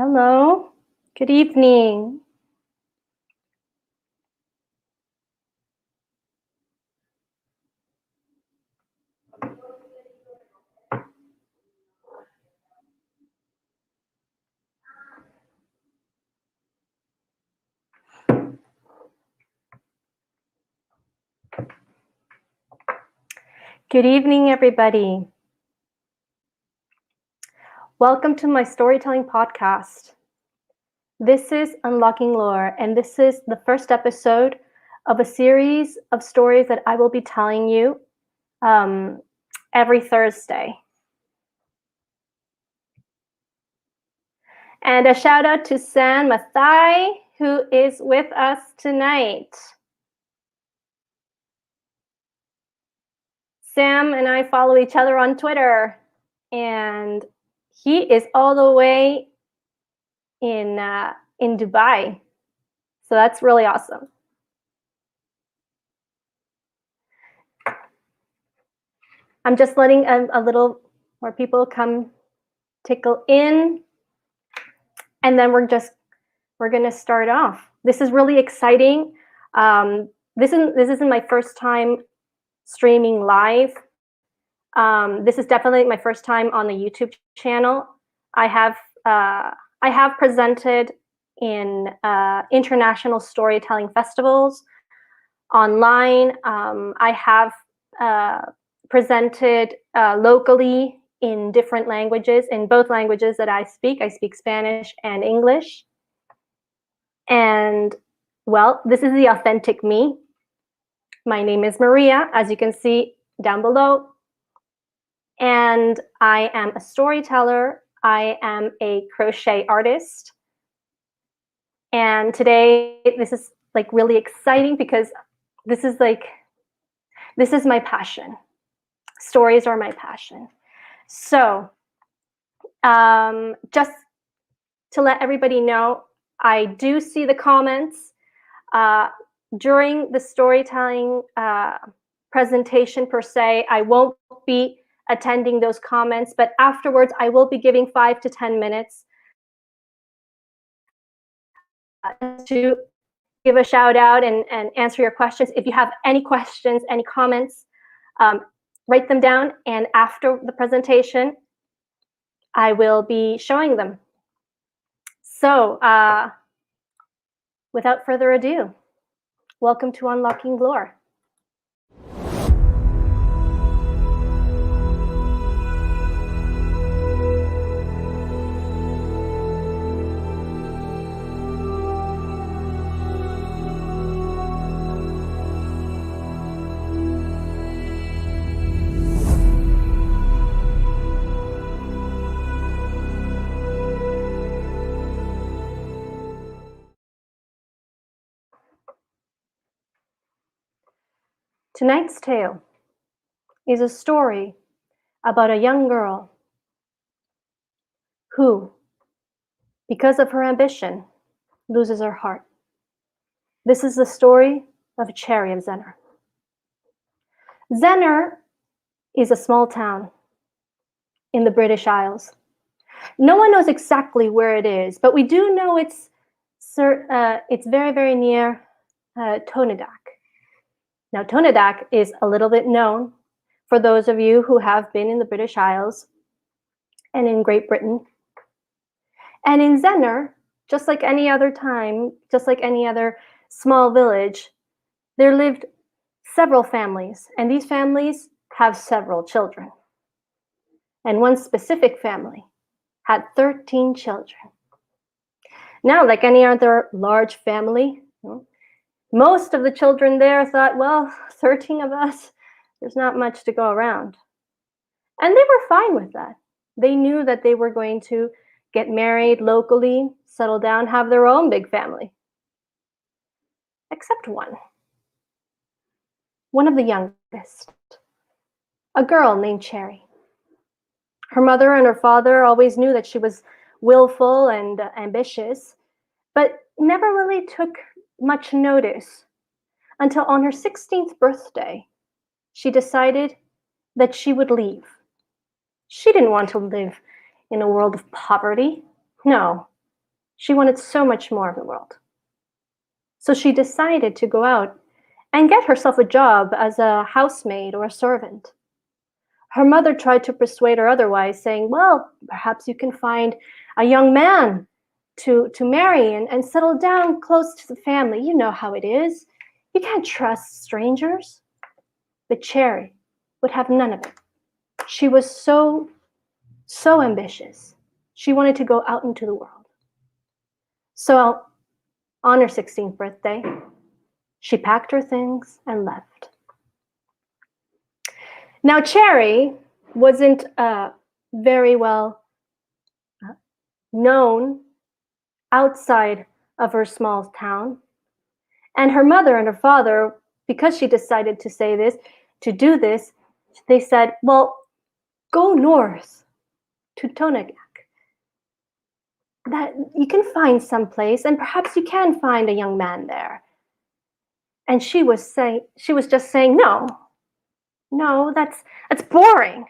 Hello, good evening. Good evening, everybody. Welcome to my storytelling podcast. This is Unlocking Lore, and this is the first episode of a series of stories that I will be telling you every Thursday. And a shout out to Sam Mathai, who is with us tonight. Sam and I follow each other on Twitter, and he is all the way in Dubai. So that's really awesome. I'm just letting a little more people come tickle in, and then we're going to start off. This is really exciting. This isn't my first time streaming live. This is definitely my first time on the YouTube channel. I have presented in international storytelling festivals online. I have presented locally in different languages, in both languages that I speak. I speak Spanish and English. And well, this is the authentic me. My name is Maria, as you can see down below. And I am a storyteller. I am a crochet artist. And today, this is like really exciting because this is my passion. Stories are my passion. So just to let everybody know, I do see the comments during the storytelling presentation per se. I won't be attending those comments, but afterwards I will be giving 5 to 10 minutes to give a shout out and answer your questions. If you have any questions, any comments, write them down, and after the presentation, I will be showing them. So without further ado, welcome to Unlocking Lore. Tonight's tale is a story about a young girl who, because of her ambition, loses her heart. This is the story of Cherry of Zennor. Zennor is a small town in the British Isles. No one knows exactly where it is, but we do know it's very, very near Tonedak. Now, Tonedak is a little bit known for those of you who have been in the British Isles and in Great Britain. And in Zennor, just like any other small village, there lived several families, and these families have several children. And one specific family had 13 children. Now, like any other large family, most of the children there thought, well, 13 of us, there's not much to go around. And they were fine with that. They knew that they were going to get married locally, settle down, have their own big family. Except one of the youngest, a girl named Cherry. Her mother and her father always knew that she was willful and ambitious, but never really took much notice until on her 16th birthday, she decided that she would leave. She didn't want to live in a world of poverty. No, She wanted so much more of the world. So she decided to go out and get herself a job as a housemaid or a servant. Her mother tried to persuade her otherwise, saying, well, perhaps you can find a young man to marry and settle down close to the family. You know how it is. You can't trust strangers. But Cherry would have none of it. She was so ambitious. She wanted to go out into the world. So on her 16th birthday, she packed her things and left. Now, Cherry wasn't very well known outside of her small town. And her mother and her father, because she decided to do this, they said, well, go north to Tonagak. That you can find some place, and perhaps you can find a young man there. And she was just saying, no, that's boring.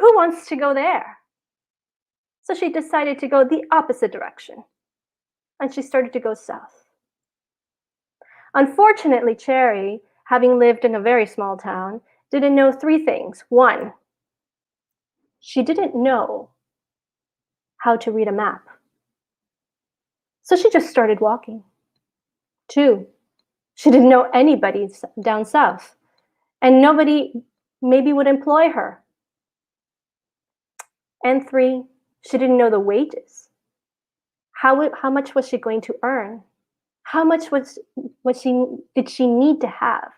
Who wants to go there? So she decided to go the opposite direction, and she started to go south. Unfortunately, Cherry, having lived in a very small town, didn't know three things. One, she didn't know how to read a map. So she just started walking. Two, she didn't know anybody down south, and nobody maybe would employ her. And three, she didn't know the wages. How much was she going to earn? How much did she need to have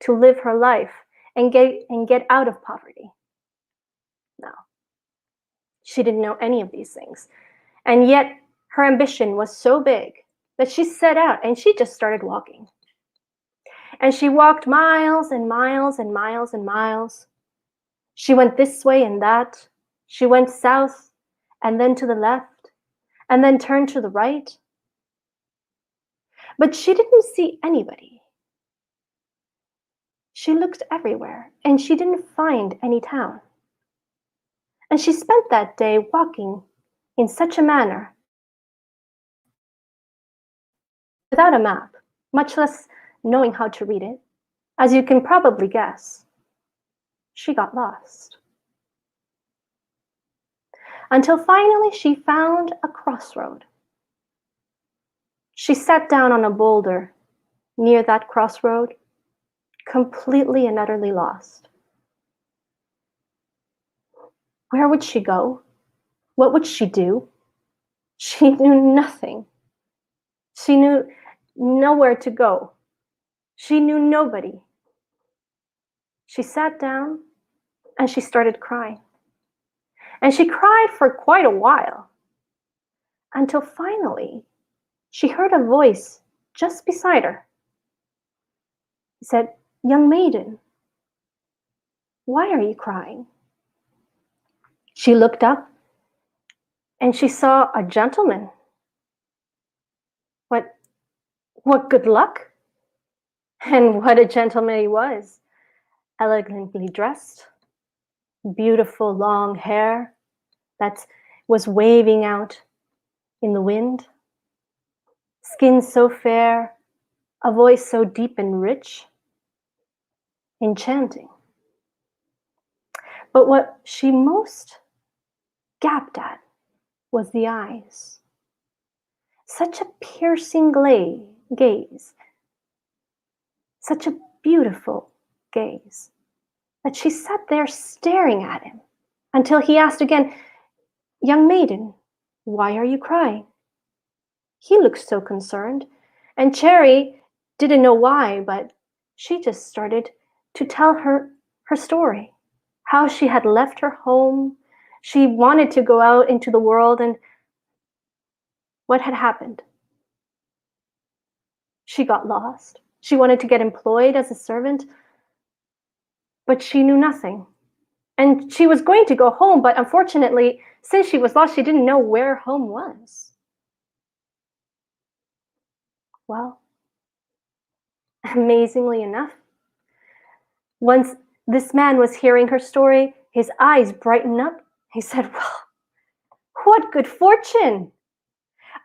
to live her life and get out of poverty? No. She didn't know any of these things. And yet her ambition was so big that she set out and she just started walking. And she walked miles and miles and miles and miles. She went this way and that. She went south and then to the left and then turned to the right. But she didn't see anybody. She looked everywhere and she didn't find any town. And she spent that day walking in such a manner without a map, much less knowing how to read it. As you can probably guess, she got lost. Until finally she found a crossroad. She sat down on a boulder near that crossroad, completely and utterly lost. Where would she go? What would she do? She knew nothing. She knew nowhere to go. She knew nobody. She sat down and she started crying. And she cried for quite a while until finally she heard a voice just beside her. It said, "Young maiden, why are you crying?" She looked up and she saw a gentleman. What good luck! And what a gentleman he was. Elegantly dressed, beautiful long hair that was waving out in the wind, skin so fair, a voice so deep and rich, enchanting. But what she most gaped at was the eyes. Such a piercing gaze, such a beautiful gaze, that she sat there staring at him until he asked again, "Young maiden, why are you crying?" He looked so concerned, and Cherry didn't know why, but she just started to tell her story, how she had left her home. She wanted to go out into the world, and what had happened? She got lost. She wanted to get employed as a servant, but she knew nothing. And she was going to go home, but unfortunately, since she was lost, she didn't know where home was. Well, amazingly enough, once this man was hearing her story, his eyes brightened up. He said, "Well, what good fortune!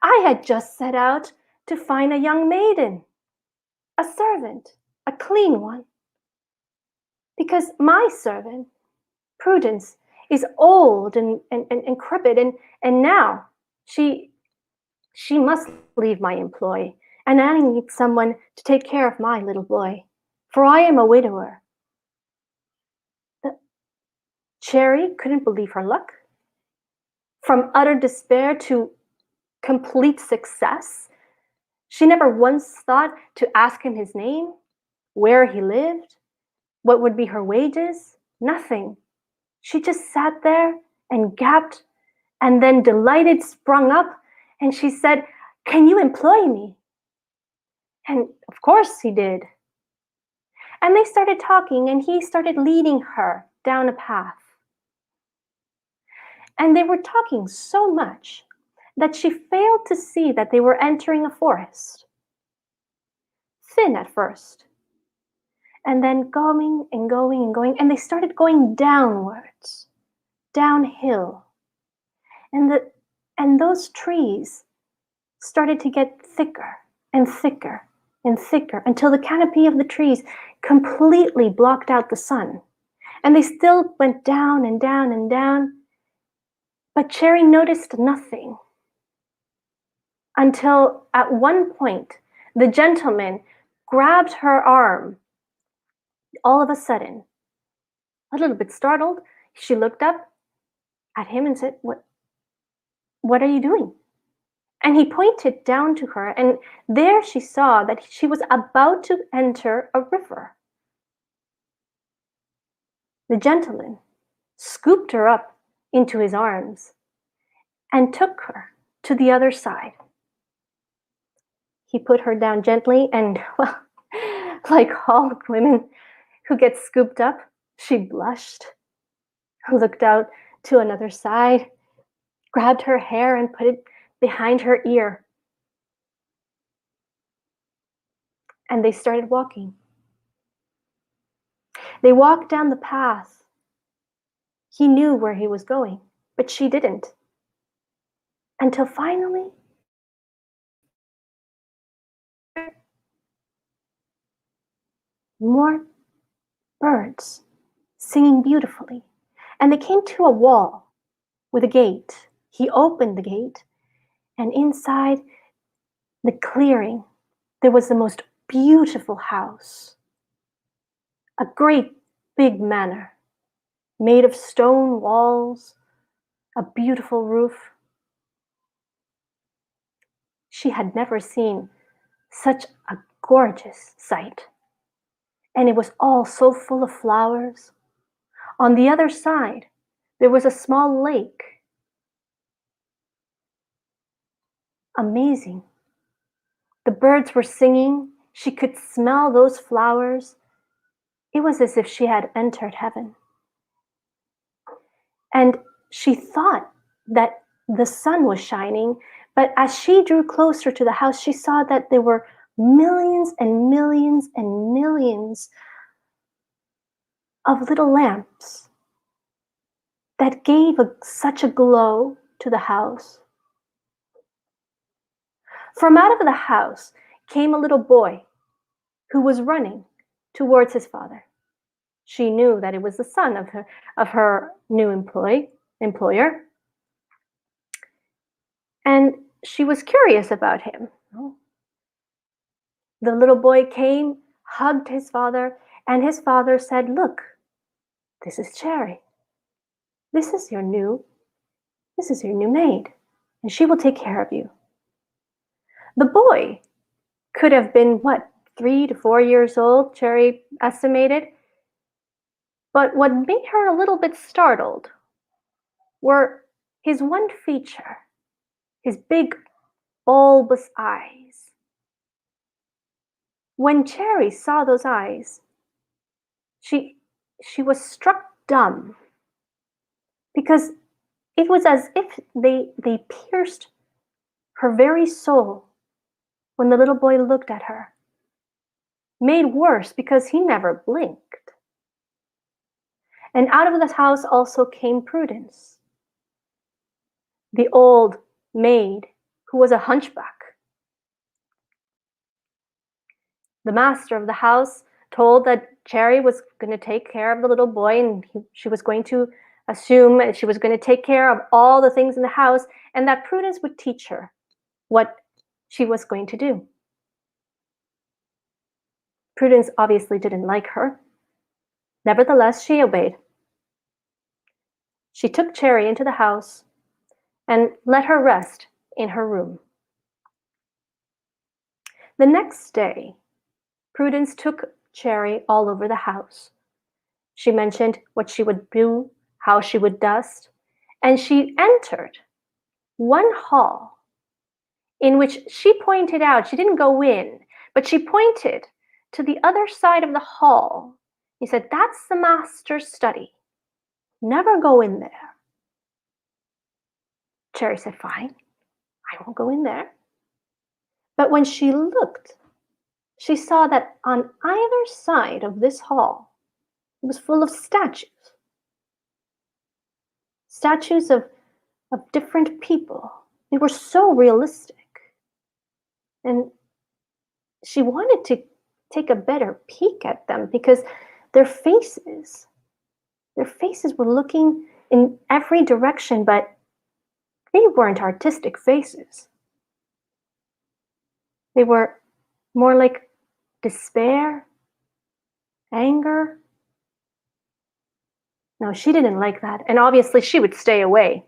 I had just set out to find a young maiden, a servant, a clean one. Because my servant, Prudence, is old and decrepit, and now she must leave my employ, and I need someone to take care of my little boy, for I am a widower. The Cherry couldn't believe her luck. From utter despair to complete success, she never once thought to ask him his name, where he lived, what would be her wages, nothing. She just sat there and gaped, and then delighted sprung up, and she said, "Can you employ me?" And of course he did. And they started talking, and he started leading her down a path. And they were talking so much that she failed to see that they were entering a forest. Thin at first, and then going and going and going, and they started going downwards, downhill. And those trees started to get thicker and thicker and thicker until the canopy of the trees completely blocked out the sun. And they still went down and down and down, but Cherry noticed nothing until at one point the gentleman grabbed her arm. All of a sudden, a little bit startled, she looked up at him and said, What are you doing?" And he pointed down to her, and there she saw that she was about to enter a river. The gentleman scooped her up into his arms and took her to the other side. He put her down gently, and, well, like all women who get scooped up, she blushed, looked out to another side, grabbed her hair and put it behind her ear. And they started walking. They walked down the path. He knew where he was going, but she didn't. Until finally, more birds singing beautifully. And they came to a wall with a gate. He opened the gate, and inside the clearing, there was the most beautiful house. A great big manor, made of stone walls, a beautiful roof. She had never seen such a gorgeous sight. And it was all so full of flowers. On the other side, there was a small lake. Amazing. The birds were singing. She could smell those flowers. It was as if she had entered heaven. And she thought that the sun was shining, but as she drew closer to the house, she saw that there were millions and millions and millions of little lamps that gave such a glow to the house. From out of the house came a little boy who was running towards his father. She knew that it was the son of her new employer. And she was curious about him. The little boy came, hugged his father, and his father said, "Look, this is Cherry. This is your new maid, and she will take care of you." The boy could have been, 3 to 4 years old, Cherry estimated. But what made her a little bit startled were his one feature, his big, bulbous eyes. When Cherry saw those eyes, she was struck dumb, because it was as if they pierced her very soul when the little boy looked at her, made worse because he never blinked. And out of the house also came Prudence, the old maid who was a hunchback. The master of the house told that Cherry was going to take care of the little boy, and she was going to assume she was going to take care of all the things in the house, and that Prudence would teach her what she was going to do. Prudence obviously didn't like her. Nevertheless, she obeyed. She took Cherry into the house and let her rest in her room. The next day, Prudence took Cherry all over the house. She mentioned what she would do, how she would dust, and she entered one hall in which she pointed out, she didn't go in, but she pointed to the other side of the hall. He said, "That's the master's study. Never go in there." Cherry said, "Fine, I won't go in there." But when she looked, she saw that on either side of this hall, it was full of statues. Statues of different people. They were so realistic. And she wanted to take a better peek at them because their faces were looking in every direction, but they weren't artistic faces. They were more like despair, anger. No, she didn't like that, and obviously she would stay away.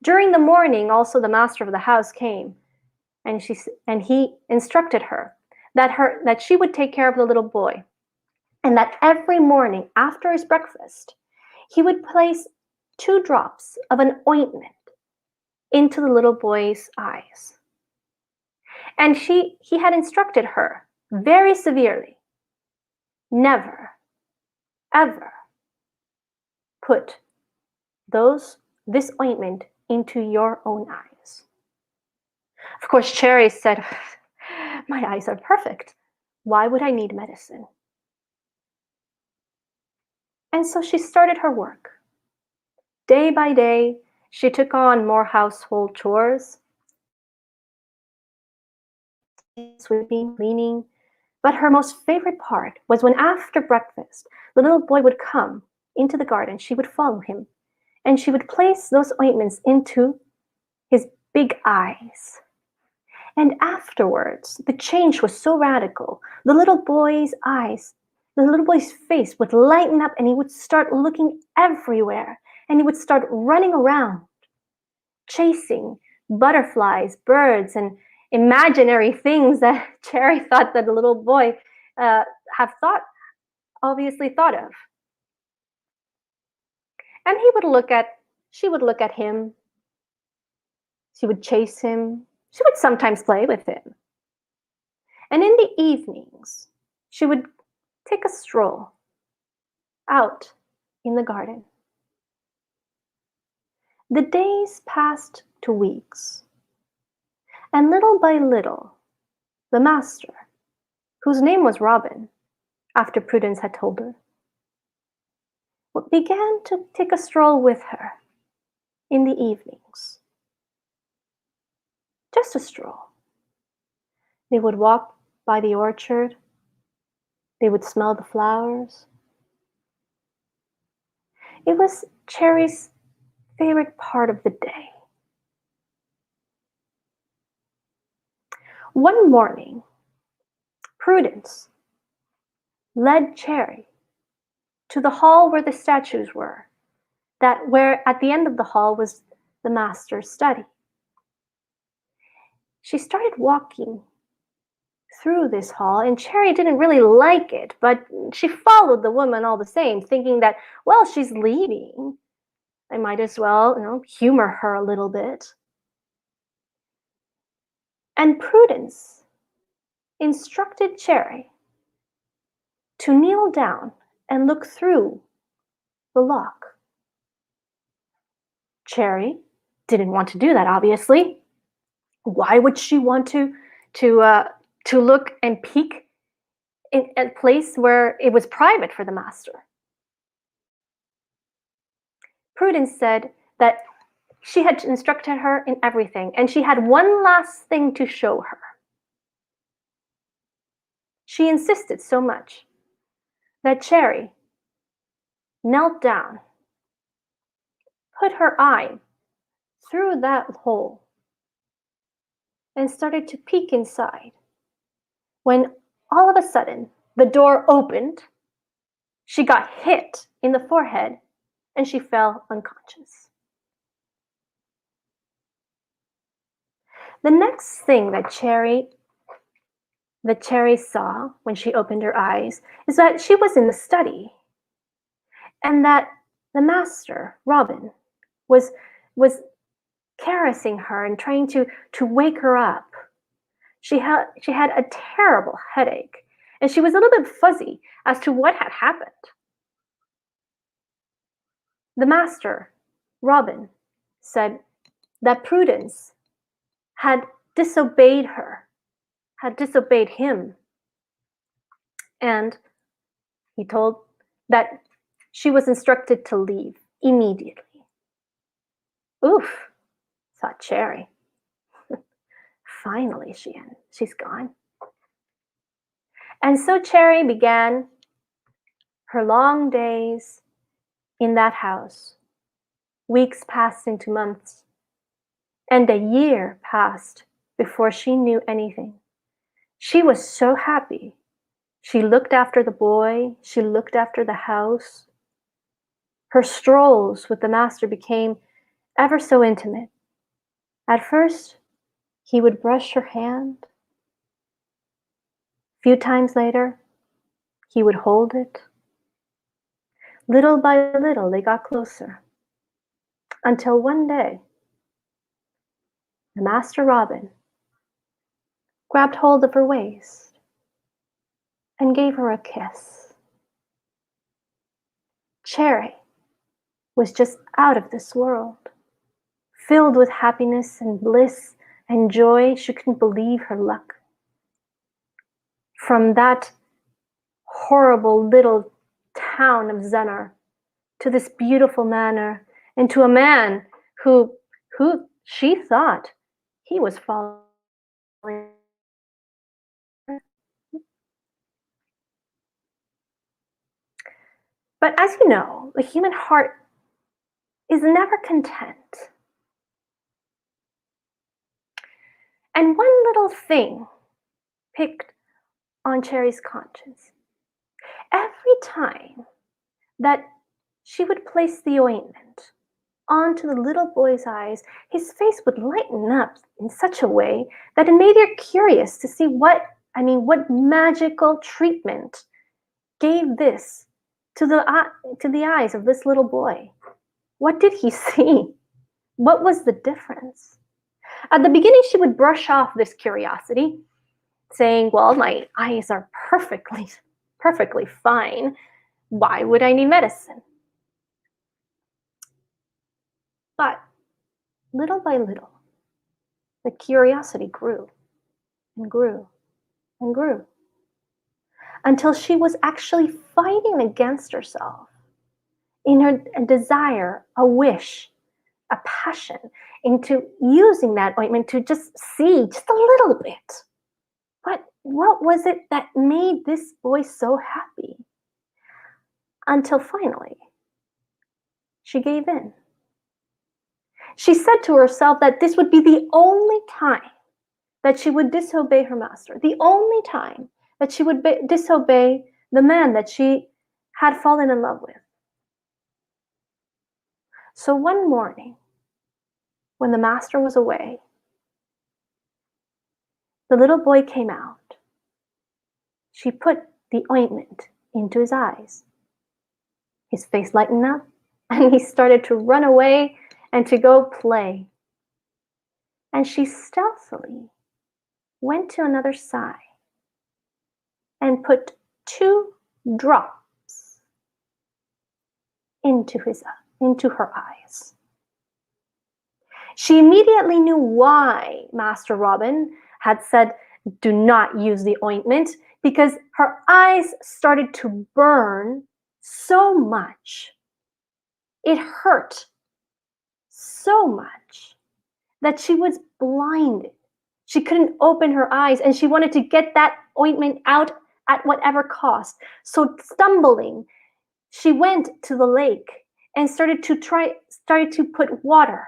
During the morning, also the master of the house came, and he instructed her that she would take care of the little boy, and that every morning after his breakfast, he would place 2 drops of an ointment into the little boy's eyes. And he had instructed her very severely, never, ever put this ointment into your own eyes. Of course, Cherry said, "My eyes are perfect. Why would I need medicine?" And so she started her work. Day by day, she took on more household chores, sweeping, cleaning. But her most favorite part was when after breakfast, the little boy would come into the garden. She would follow him, and she would place those ointments into his big eyes. And afterwards, the change was so radical. The little boy's face would lighten up, and he would start looking everywhere, and he would start running around, chasing butterflies, birds, and imaginary things that Cherry thought that the little boy obviously thought of. And she would look at him. She would chase him. She would sometimes play with him. And in the evenings, she would take a stroll out in the garden. The days passed to weeks. And little by little, the master, whose name was Robin, after Prudence had told her, began to take a stroll with her in the evenings. Just a stroll. They would walk by the orchard. They would smell the flowers. It was Cherry's favorite part of the day. One morning, Prudence led Cherry to the hall where the statues were, where at the end of the hall was the master's study. She started walking through this hall, and Cherry didn't really like it, but she followed the woman all the same, thinking that, well, she's leaving. I might as well, humor her a little bit. And Prudence instructed Cherry to kneel down and look through the lock. Cherry didn't want to do that, obviously. Why would she want to look and peek in a place where it was private for the master? Prudence said that She had instructed her in everything, and she had one last thing to show her. She insisted so much that Cherry knelt down, put her eye through that hole, and started to peek inside. When all of a sudden the door opened, she got hit in the forehead and she fell unconscious. The next thing that Cherry saw when she opened her eyes is that she was in the study, and that the master, Robin, was caressing her and trying to wake her up. She had a terrible headache, and she was a little bit fuzzy as to what had happened. The master, Robin, said that Prudence had disobeyed her, had disobeyed him, and he told that she was instructed to leave immediately. Oof, thought Cherry. Finally, she's gone. And so Cherry began her long days in that house. Weeks passed into months, and a year passed before she knew anything. She was so happy. She looked after the boy, she looked after the house. Her strolls with the master became ever so intimate. At first, he would brush her hand. A few times later, he would hold it. Little by little, they got closer. Until one day, the Master Robin grabbed hold of her waist and gave her a kiss. Cherry was just out of this world, filled with happiness and bliss and joy. She couldn't believe her luck. From that horrible little town of Zennor to this beautiful manor, and to a man who she thought he was falling. But as you know, the human heart is never content. And one little thing picked on Cherry's conscience. Every time that she would place the ointment onto the little boy's eyes, his face would lighten up in such a way that it made her curious to see what magical treatment gave this to the eyes of this little boy. What did he see? What was the difference? At the beginning, she would brush off this curiosity, saying, well, my eyes are perfectly fine. Why would I need medicine? But little by little, the curiosity grew and grew and grew until she was actually fighting against herself in her desire, a wish, a passion into using that ointment to just see just a little bit. But what was it that made this boy so happy? Until finally, she gave in. She said to herself that this would be the only time that she would disobey her master, the only time that she would disobey the man that she had fallen in love with. So one morning, when the master was away, the little boy came out. She put the ointment into his eyes. His face lightened up, and he started to run away and to go play. And she stealthily went to another side and put 2 drops into her eyes. She immediately knew why Master Robin had said, do not use the ointment, because her eyes started to burn so much. It hurt so much that she was blinded. She couldn't open her eyes, and she wanted to get that ointment out at whatever cost. So stumbling, she went to the lake and started to put water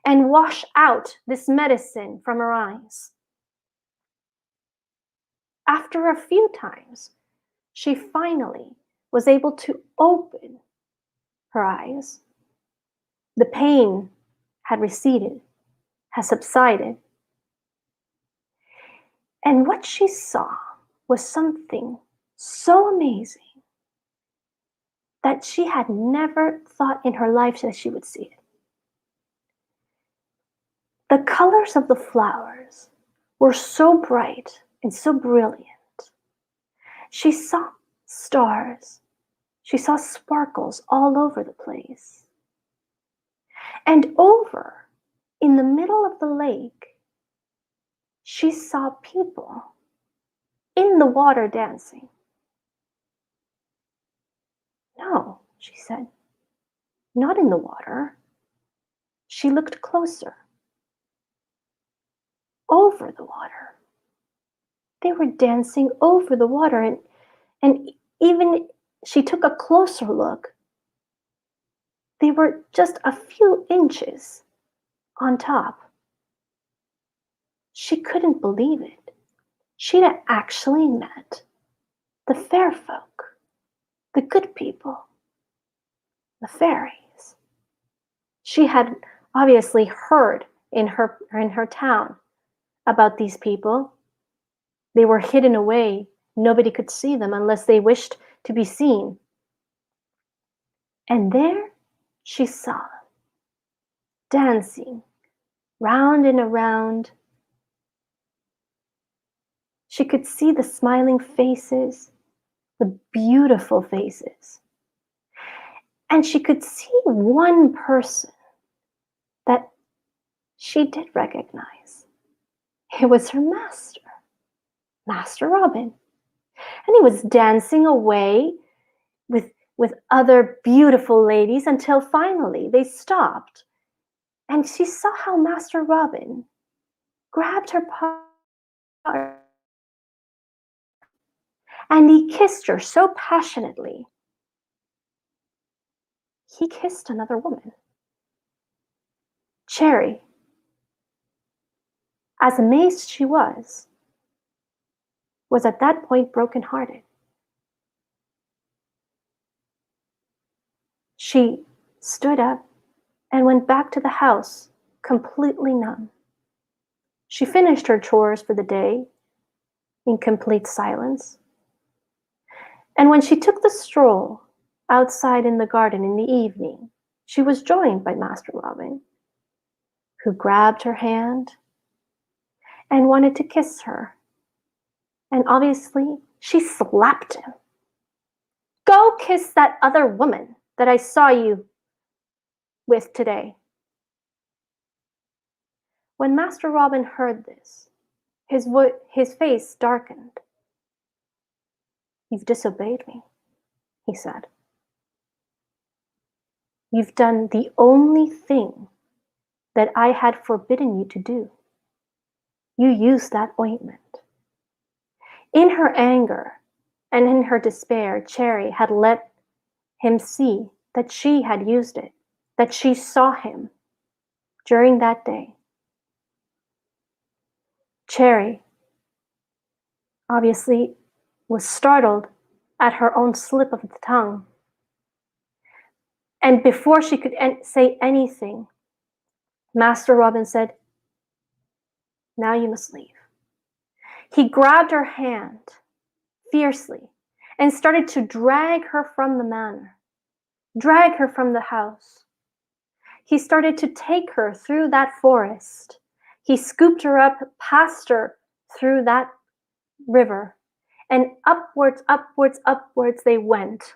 and wash out this medicine from her eyes. After a few times, she finally was able to open her eyes. The pain had receded, had subsided. And what she saw was something so amazing that she had never thought in her life that she would see it. The colors of the flowers were so bright and so brilliant. She saw stars. She saw sparkles all over the place. And over in the middle of the lake, she saw people in the water dancing. No, she said, not in the water. She looked closer. Over the water. They were dancing over the water, and even she took a closer look. They were just a few inches on top. She couldn't believe it. She'd actually met the fair folk, the good people, the fairies. She had obviously heard in her town about these people. They were hidden away. Nobody could see them unless they wished to be seen. And there she saw them, dancing round and around. She could see the smiling faces, the beautiful faces. And she could see one person that she did recognize. It was her master, Master Robin. And he was dancing away with other beautiful ladies until finally they stopped. And she saw how Master Robin grabbed her paw and he kissed her so passionately. He kissed another woman. Cherry, as amazed she was at that point brokenhearted. She stood up and went back to the house completely numb. She finished her chores for the day in complete silence. And when she took the stroll outside in the garden in the evening, she was joined by Master Robin, who grabbed her hand and wanted to kiss her. And obviously, she slapped him. Go kiss that other woman that I saw you with today. When Master Robin heard this, his face darkened. You've disobeyed me, he said. You've done the only thing that I had forbidden you to do. You used that ointment. In her anger and in her despair, Cherry had let him see that she had used it, that she saw him during that day. Cherry obviously was startled at her own slip of the tongue. And before she could say anything, Master Robin said, now you must leave. He grabbed her hand fiercely and started to drag her from the manor, drag her from the house. He started to take her through that forest. He scooped her up, passed her through that river, and upwards, upwards, upwards they went.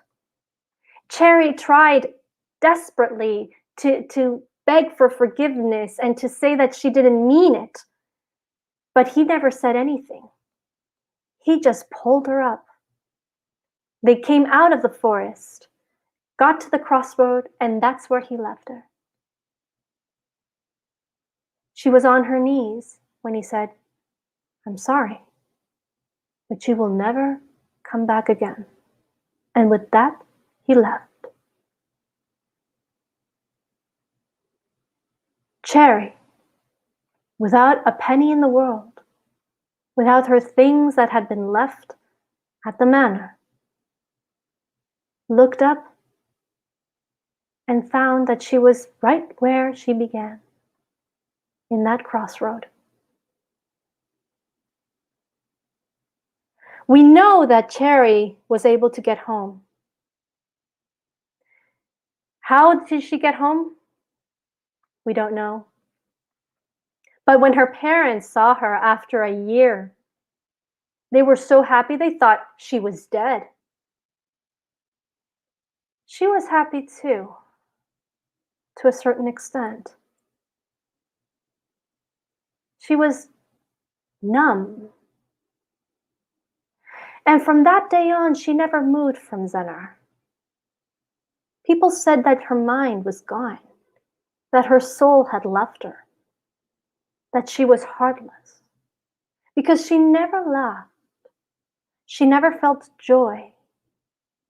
Cherry tried desperately to beg for forgiveness and to say that she didn't mean it, but he never said anything. He just pulled her up. They came out of the forest, got to the crossroad, and that's where he left her. She was on her knees when he said, "I'm sorry, but you will never come back again." And with that, he left. Cherry, without a penny in the world, without her things that had been left at the manor, looked up and found that she was right where she began, in that crossroad. We know that Cherry was able to get home. How did she get home? We don't know. But when her parents saw her after a year, they were so happy they thought she was dead. She was happy too, to a certain extent. She was numb. And from that day on, she never moved from Zennor. People said that her mind was gone, that her soul had left her, that she was heartless, because she never laughed. She never felt joy,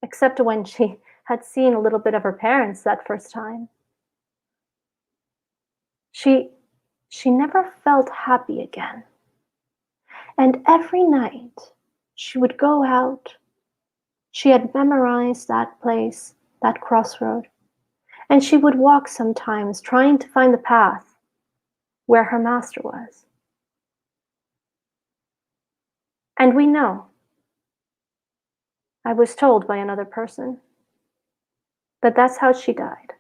except when she had seen a little bit of her parents that first time. She never felt happy again. And every night she would go out. She had memorized that place, that crossroad, and she would walk sometimes trying to find the path where her master was. And we know, I was told by another person, that that's how she died.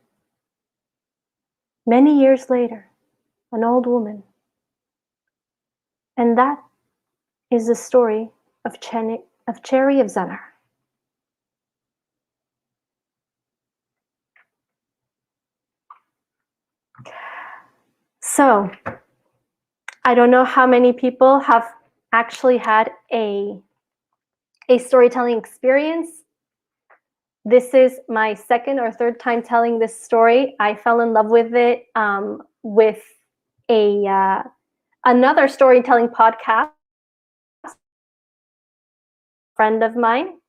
Many years later, an old woman. And that is the story of Cherry of Zennor. So, I don't know how many people have actually had a storytelling experience. This is my second or third time telling this story. I fell in love with it with another storytelling podcast, friend of mine.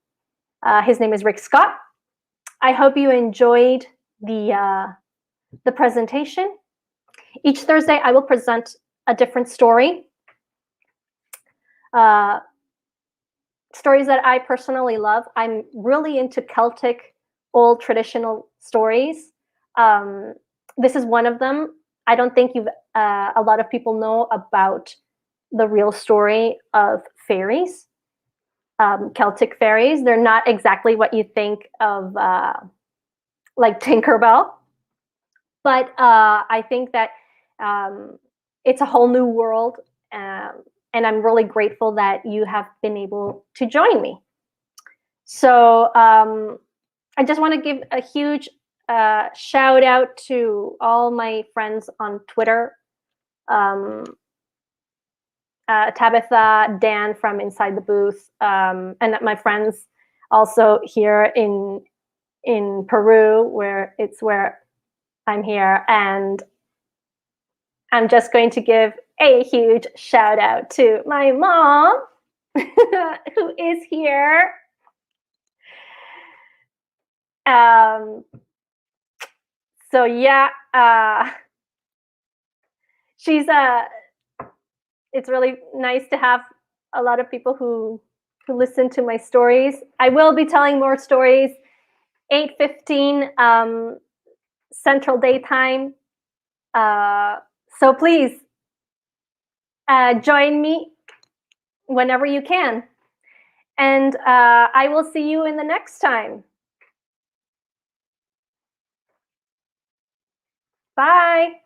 His name is Rick Scott. I hope you enjoyed the presentation. Each Thursday, I will present a different story. Stories that I personally love. I'm really into Celtic, old traditional stories. This is one of them. I don't think a lot of people know about the real story of fairies, Celtic fairies. They're not exactly what you think of, like Tinkerbell, but I think that it's a whole new world. And I'm really grateful that you have been able to join me. So I just want to give a huge shout out to all my friends on Twitter. Tabitha, Dan from Inside the Booth, and my friends also here in Peru, where I'm here. And I'm just going to give a huge shout out to my mom, who is here. So yeah, it's really nice to have a lot of people who listen to my stories. I will be telling more stories, 8:15 Central Daytime. So please join me whenever you can. And I will see you in the next time. Bye.